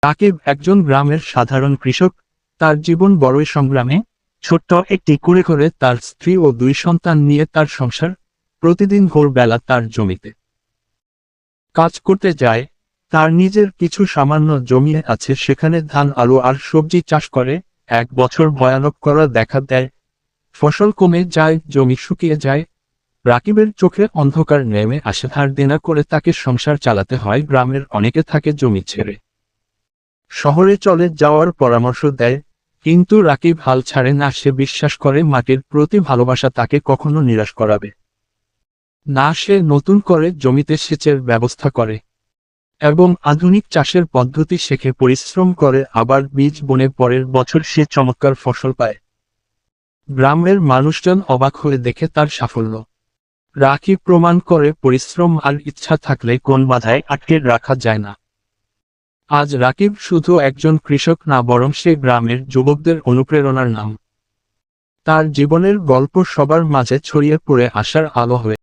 রাকিব একজন গ্রামের সাধারণ কৃষক। তার জীবন বড়ই সংগ্রামে। ছোট্ট একটি কুড়ে করে তার স্ত্রী ও 2 সন্তান নিয়ে তার সংসার। প্রতিদিন ভোরবেলা তার জমিতে কাজ করতে যায়। তার নিজের কিছু সামান্য জমি আছে, সেখানে ধান, আলু আর সবজি চাষ করে। এক বছর ভয়ানক করা দেখা দেয়। ফসল কমে যায়, জমি শুকিয়ে যায়। রাকিবের চোখে অন্ধকার নেমে আসে। ধার দেনা করে তাকে সংসার চালাতে হয়। গ্রামের অনেকে থাকে জমি ছেড়ে শহরে চলে যাওয়ার পরামর্শ দেয়, কিন্তু রাকিব হাল ছাড়ে না। সে বিশ্বাস করে মাটির প্রতি ভালোবাসা তাকে কখনো নিরাশ করাবে না। সে নতুন করে জমিতে সেচের ব্যবস্থা করে এবং আধুনিক চাষের পদ্ধতি শেখে। পরিশ্রম করে, আবার বীজ বনে। পরের বছর সে চমৎকার ফসল পায়। গ্রামের মানুষজন অবাক হয়ে দেখে তার সাফল্য। রাকিব প্রমাণ করে পরিশ্রম আর ইচ্ছা থাকলে কোন বাধায় আটকে রাখা যায় না। আজ রাকিব শুধু একজন কৃষক না, বরং সে গ্রামের যুবকদের অনুপ্রেরণার নাম। তার জীবনের গল্প সবার মাঝে ছড়িয়ে পড়ে আসার আলো হয়ে